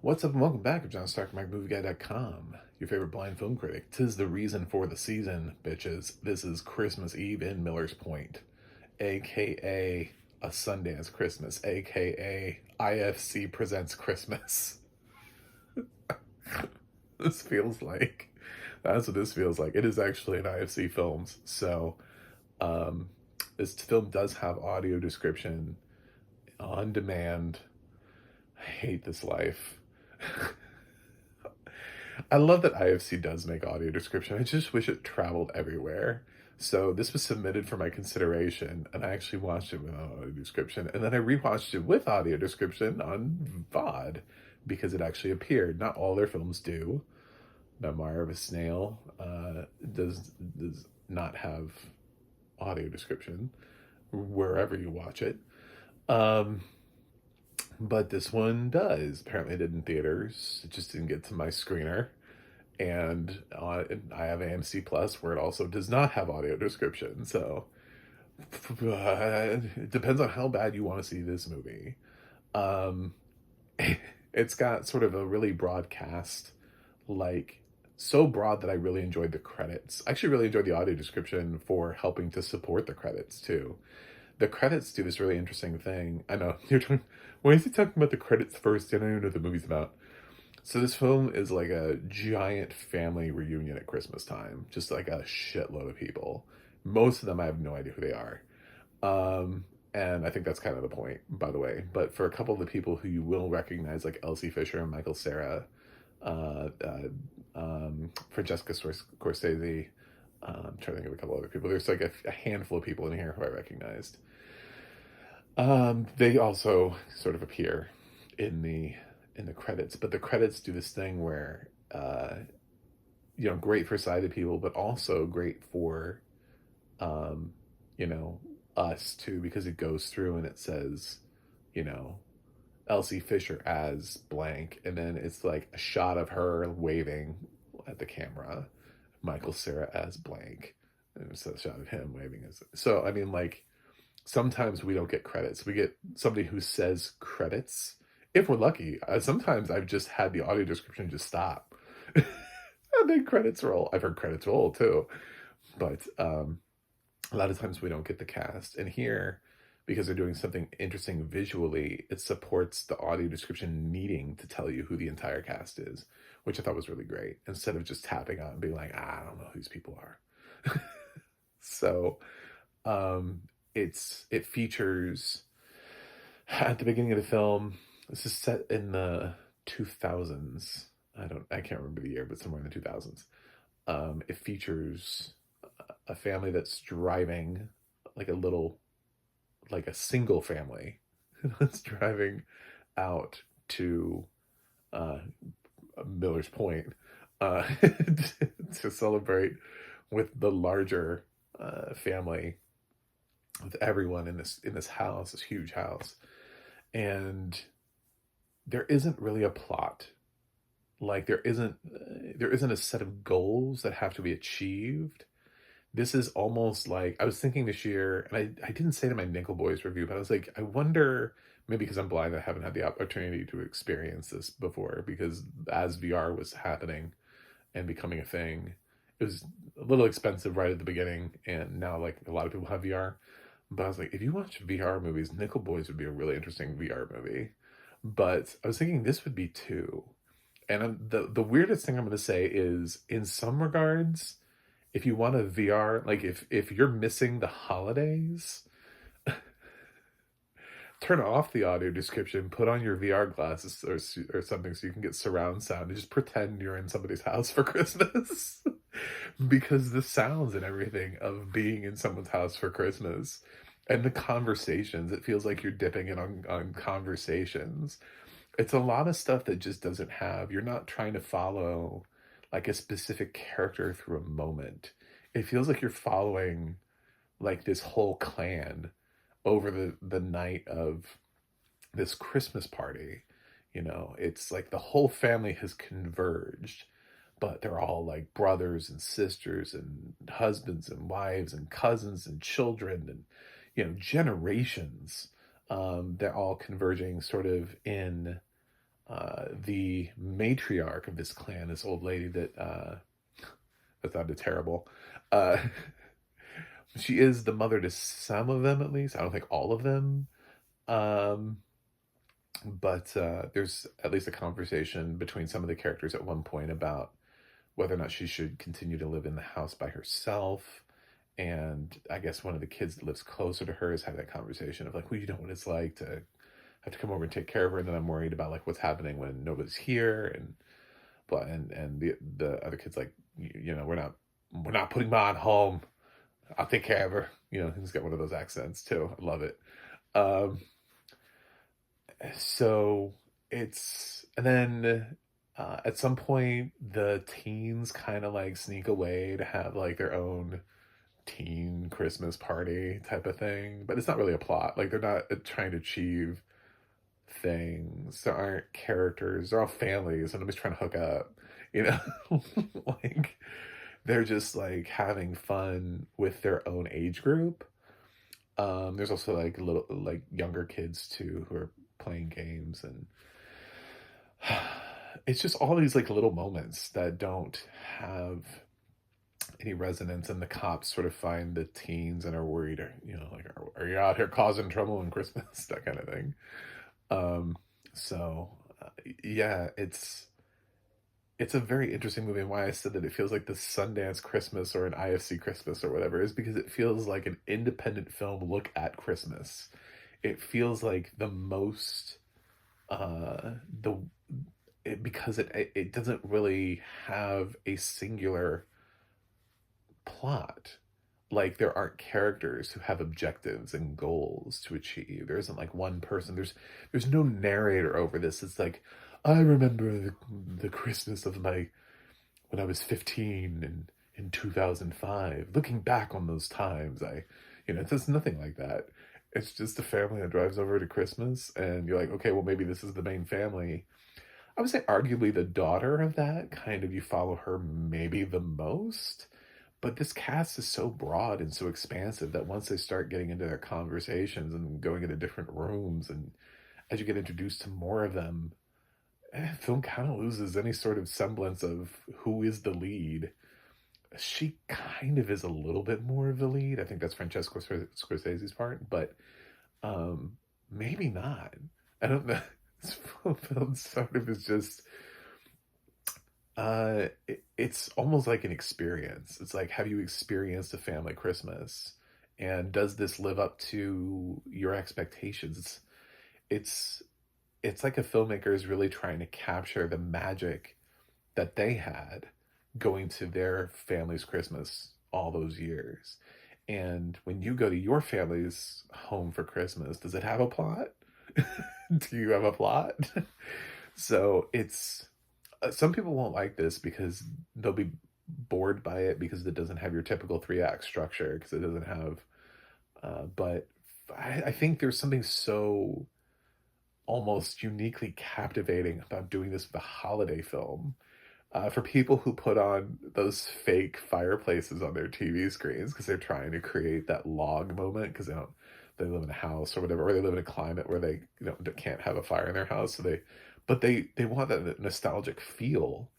What's up and welcome back to John Stark, MyMovieGuy.com, your favorite blind film critic. Tis the reason for the season, bitches. This is Christmas Eve in Miller's Point, aka a Sundance Christmas, aka IFC Presents Christmas. This feels like, that's what this feels like. It is actually an IFC Films, so um, this film does have audio description on demand. I hate this life. I love that IFC does make audio description. I just wish it traveled everywhere. So this was submitted for my consideration, and I actually watched it without audio description, and then I rewatched it with audio description on VOD because it actually appeared. Not all their films do. Memoir of a Snail does not have audio description wherever you watch it. But this one does. Apparently it did in theaters. It just didn't get to my screener. And I have AMC Plus where it also does not have audio description. So it depends on how bad you want to see this movie. Um, it's got sort of a really broad cast, like so broad that I really enjoyed the credits. I actually really enjoyed the audio description for helping to support the credits too. The credits do this really interesting thing. I know you're talking. Why is he talking about the credits first? I don't even know what the movie's about. So this film is like a giant family reunion at Christmas time, just like a shitload of people. Most of them I have no idea who they are, and I think that's kind of the point, by the way. But for a couple of the people who you will recognize, like Elsie Fisher and Michael Cera, uh, uh, for Jessica Scorsese. I'm trying to think of a couple other people. There's like a handful of people in here who I recognized. They also sort of appear in the credits, but the credits do this thing where great for sighted people, but also great for um, you know, us too, because it goes through and it says, you know, Elsie Fisher as blank, and then it's like a shot of her waving at the camera, Michael Cera as blank, and it's a shot of him waving as. So I mean, like sometimes we don't get credits. We get somebody who says credits if we're lucky. Sometimes I've just had the audio description just stop, and then credits roll. I've heard credits roll too, but a lot of times we don't get the cast. And here, because they're doing something interesting visually, it supports the audio description needing to tell you who the entire cast is, which I thought was really great, instead of just tapping on and being like, I don't know who these people are. So it features at the beginning of the film. This is set in the 2000s. I can't remember the year, but somewhere in the 2000s. It features a family that's driving, like a single family that's driving out to uh, Miller's Point to celebrate with the larger family, with everyone in this house, this huge house. And there isn't really a plot. Like there isn't a set of goals that have to be achieved. This is almost like, I was thinking this year, and I didn't say it in my Nickel Boys review, but I was like, I wonder, maybe because I'm blind, I haven't had the opportunity to experience this before, because as VR was happening and becoming a thing, it was a little expensive right at the beginning, and now like a lot of people have VR. But I was like, if you watch VR movies, Nickel Boys would be a really interesting VR movie. But I was thinking this would be too. And the weirdest thing I'm going to say is, in some regards, if you want a VR, like if you're missing the holidays, turn off the audio description, put on your VR glasses or something so you can get surround sound, and just pretend you're in somebody's house for Christmas. Because the sounds and everything of being in someone's house for Christmas, and the conversations, it feels like you're dipping in on conversations. It's a lot of stuff that just doesn't have, you're not trying to follow like a specific character through a moment. It feels like you're following like this whole clan over the night of this Christmas party. It's like the whole family has converged, but they're all like brothers and sisters and husbands and wives and cousins and children and generations. They're all converging sort of in the matriarch of this clan, this old lady that sounded terrible. Uh, she is the mother to some of them, at least. I don't think all of them. Um, but there's at least a conversation between some of the characters at one point about whether or not she should continue to live in the house by herself. And I guess one of the kids that lives closer to her is having that conversation of like, well, you know what it's like to have to come over and take care of her, and then I'm worried about like what's happening when nobody's here, and but and the other kid's like, you know, we're not putting Ma at home. I'll take care of her. You know, he's got one of those accents too. I love it. Um, so it's and then at some point the teens kind of like sneak away to have like their own teen Christmas party type of thing, but it's not really a plot. Like they're not trying to achieve things. There aren't characters. They're all families, and nobody's trying to hook up. You know, like they're just like having fun with their own age group. There's also like little like younger kids too who are playing games, and it's just all these like little moments that don't have any resonance, and the cops sort of find the teens and are worried, you know, like, are you out here causing trouble in Christmas? That kind of thing. Um, so yeah, it's a very interesting movie, and why I said that it feels like the Sundance Christmas or an IFC Christmas or whatever is because it feels like an independent film look at Christmas. It feels like the most the because it doesn't really have a singular plot. Like there aren't characters who have objectives and goals to achieve. There isn't like one person. There's no narrator over this. It's like I remember the Christmas of my when I was 15 in 2005. Looking back on those times, you know, it's nothing like that. It's just a family that drives over to Christmas, and you're like, okay, well, maybe this is the main family. I would say, arguably, the daughter of that, kind of, you follow her maybe the most. But this cast is so broad and so expansive that once they start getting into their conversations and going into different rooms, and as you get introduced to more of them, film kind of loses any sort of semblance of who is the lead. She kind of is a little bit more of the lead. I think that's Francesco Scorsese's part, but maybe not. I don't know. This film sort of is just it's almost like an experience. It's like, have you experienced a family Christmas, and does this live up to your expectations? It's it's like a filmmaker is really trying to capture the magic that they had going to their family's Christmas all those years. And when you go to your family's home for Christmas, does it have a plot? Do you have a plot? So it's some people won't like this because they'll be bored by it because it doesn't have your typical three act structure, because it doesn't have but I think there's something so almost uniquely captivating about doing this with a holiday film. For people who put on those fake fireplaces on their TV screens because they're trying to create that log moment, because they live in a house or whatever, or they live in a climate where they, you know, can't have a fire in their house, so they want that nostalgic feel.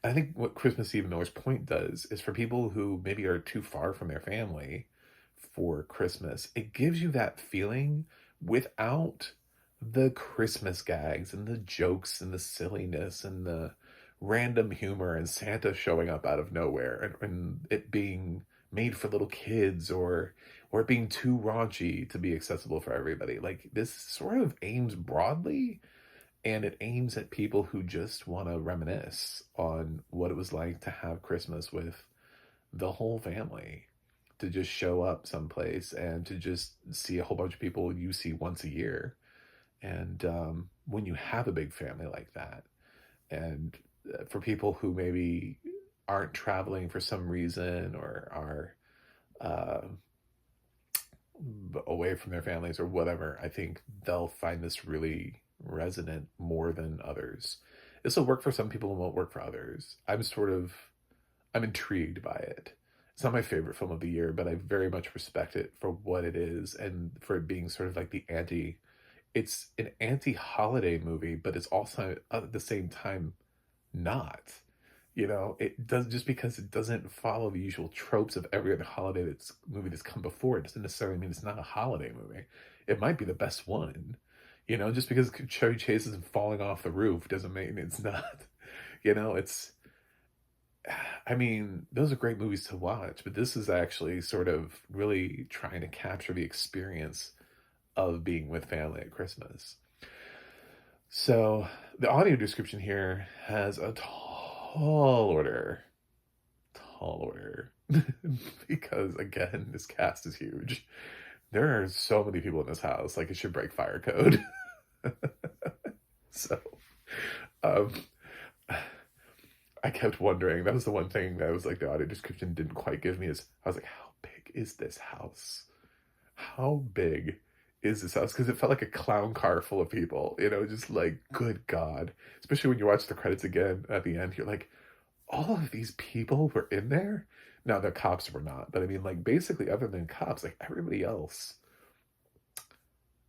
And I think what Christmas Eve and Miller's Point does is for people who maybe are too far from their family for Christmas, it gives you that feeling without the Christmas gags and the jokes and the silliness and the random humor and Santa showing up out of nowhere, and it being made for little kids, or it being too raunchy to be accessible for everybody. Like this sort of aims broadly, and it aims at people who just want to reminisce on what it was like to have Christmas with the whole family, to just show up someplace and to just see a whole bunch of people you see once a year. And when you have a big family like that, and for people who maybe aren't traveling for some reason, or are uh, away from their families or whatever, I think they'll find this really resonant more than others. This will work for some people and won't work for others. I'm intrigued by it. It's not my favorite film of the year, but I very much respect it for what it is, and for it being sort of like the it's an anti-holiday movie, but it's also at the same time not. You know, it does, just because it doesn't follow the usual tropes of every other holiday that's movie that's come before, it doesn't necessarily mean it's not a holiday movie. It might be the best one. You know, just because Chevy Chase isn't falling off the roof doesn't mean it's not. You know, it's, I mean, those are great movies to watch, but this is actually sort of really trying to capture the experience of being with family at Christmas. So the audio description here has a tall order, because again, this cast is huge. There are so many people in this house, like it should break fire code. So, um, I kept wondering. That was the one thing that was like the audio description didn't quite give me, is I was like, how big is this house? How big is this house? Because it felt like a clown car full of people, you know, just like, good God. Especially when you watch the credits again at the end, you're like, all of these people were in there? Now, the cops were not, but I mean, like, basically, other than cops, like, everybody else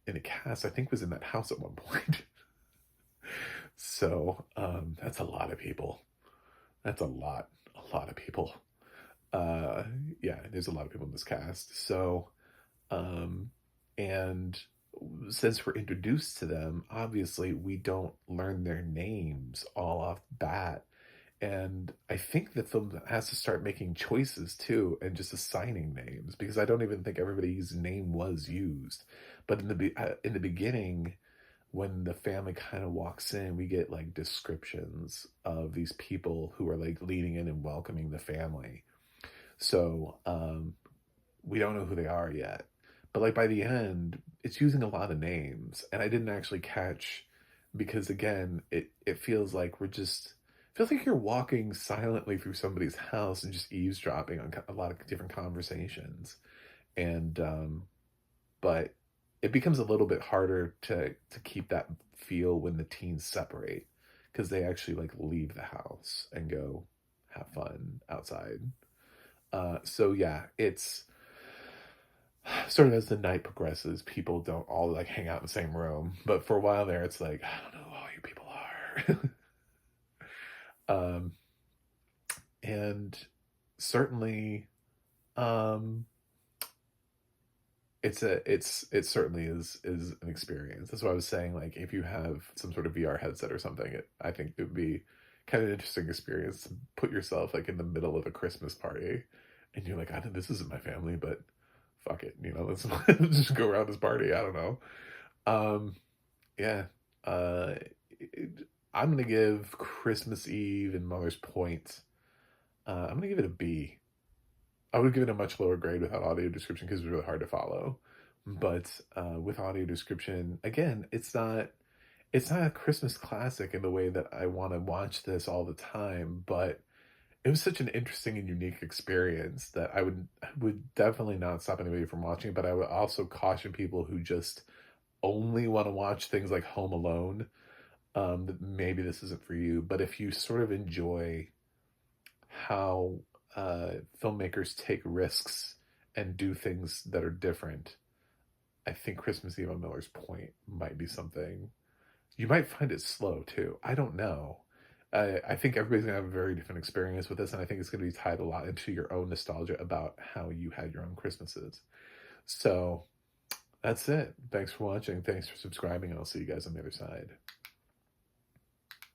in the cast, I think, was in that house at one point. So, that's a lot of people. That's a lot of people. Uh, yeah, there's a lot of people in this cast. So, um, and since we're introduced to them, obviously we don't learn their names all off bat. And I think the film has to start making choices too, and just assigning names, because I don't even think everybody's name was used. But in the beginning, when the family kind of walks in, we get like descriptions of these people who are like leading in and welcoming the family. So we don't know who they are yet. But like by the end, it's using a lot of names, and I didn't actually catch, because again, it feels like we're just, feels like you're walking silently through somebody's house and just eavesdropping on a lot of different conversations. And but it becomes a little bit harder to keep that feel when the teens separate, because they actually like leave the house and go have fun outside. So yeah, it's sort of, as the night progresses, people don't all like hang out in the same room. But for a while there, it's like, I don't know who all you people are. And certainly, um, it certainly is an experience. That's what I was saying. Like, if you have some sort of VR headset or something, I think it would be kind of an interesting experience to put yourself like in the middle of a Christmas party, and you're like, I think this isn't my family, but fuck it, you know, let's, let's just go around this party. I don't know. Um, yeah. Uh, I'm gonna give Christmas Eve and Mother's Point. I'm gonna give it a B. I would give it a much lower grade without audio description, because it's really hard to follow. But with audio description, again, it's not a Christmas classic in the way that I want to watch this all the time. But it was such an interesting and unique experience that I would definitely not stop anybody from watching it. But I would also caution people who just only want to watch things like Home Alone, that maybe this isn't for you. But if you sort of enjoy how filmmakers take risks and do things that are different, I think Christmas Eve on Miller's Point might be something. You might find it slow too. I don't know. I think everybody's gonna have a very different experience with this, and I think it's gonna be tied a lot into your own nostalgia about how you had your own Christmases. So that's it. Thanks for watching. Thanks for subscribing, and I'll see you guys on the other side.